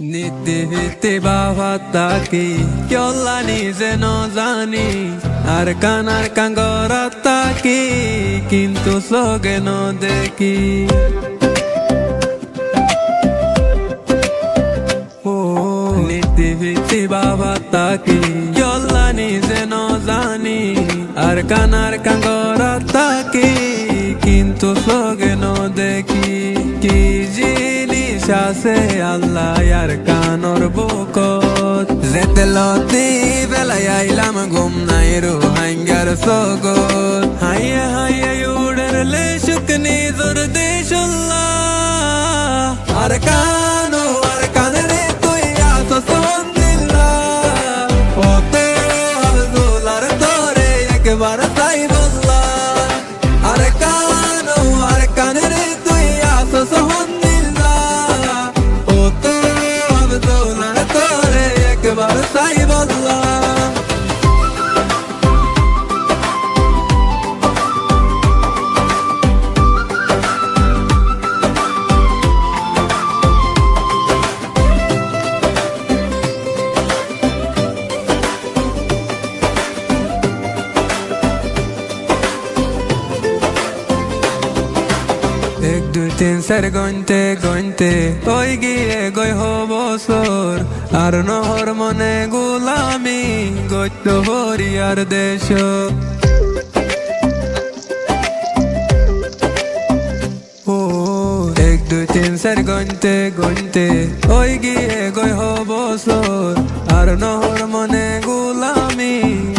নিত্যে বাবা তাকি কেলানি যেন জানি আর কানার কাঙ্গরা তাকি কিন্তু চোখে ন দেখি নিত্যে বাবা তাকি কেলানি যেন জানি আর কানার কাঙ্গরা তাকি কিন্তু চোখে ন দেখি কি জিনিস আছে আল্লাহ আর কানর বুকত যেতে লতি বেলায় আইলাম ঘুম নাই রু হাঙ্গার সগত হাইয়া হাইয়া উড়লে শুকনি জোর দেশুল্লাহ আর কানরে তুই আসস মন্দিল্লাহ ওতে আব্দুলার তোরে একবার তাই বললা আর কানরে তুই আসস মন্দিল্লাহ ওতে আব্দুলার তোরে একবার তাই বললা এক দুই তিন চার গইনতে গইনতে ওই গিয়ে গই বছর আর নহর মনে গোলামি গইত হরিয়ার দেশ এক দুই তিন চার গইনতে গইনতে ওই গিয়ে গই বছর আর নহর মনে গোলামি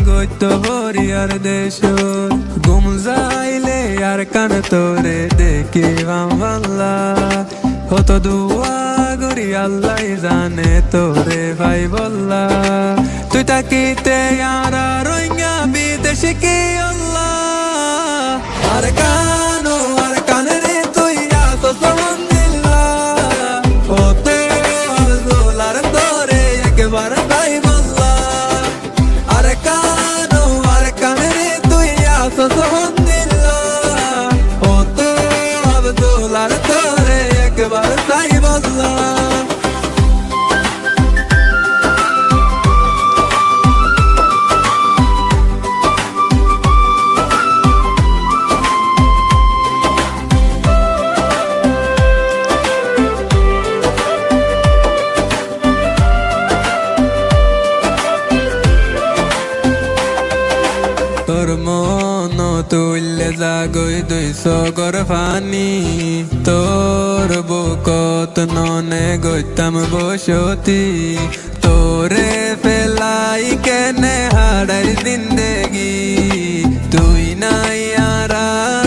গইত হরিয়ার দেশ গুম যাইলে আর কান তোরে দেখে ভাল্লা হত দুয়া গরি আল্লাহ জানে তোরে ভাই বললা তুই তাকিতে আর রোহিঙ্গা বিদেশে কি আল্লাহ আর কানরে তুই আসস মন্দিল্লাহ ওতে আব্দুলার তোরে একবার তাই বললা আর কানরে তুই আসস মন্দিল্লাহ ওতে আব্দুলার তোরে একবার তাই বললা তোর মন তুললে জাগই দুই সগর ফানি তোর বুকত ননে গইতাম বসতি তোরে ফেলাই কেনে হাড়ার জিন্দেগি তুই নাই আর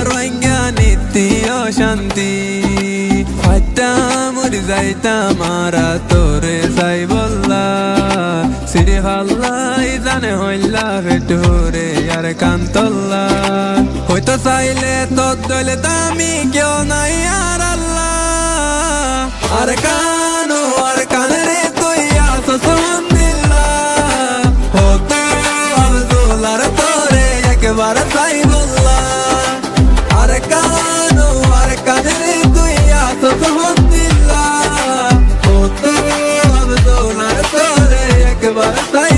রোহিঙ্গা নীতি অশান্তি মরি যাইতাম আরা তোরে যাই বললা সিঁড়ি হাল্লাই জানে হইলা ভেটুরে আর কান্তল্লা হয়তো চাইলে তোর দলে দামি কেউ নাই আর আল্লাহ আর কানরে তুই আসস মন্দিল্লাহ হতে আব্দুলার তোরে একবার তাই বললা আর কানরে তুই আসস মন্দিল্লাহ হতে আব্দুলার তোরে একবার তাই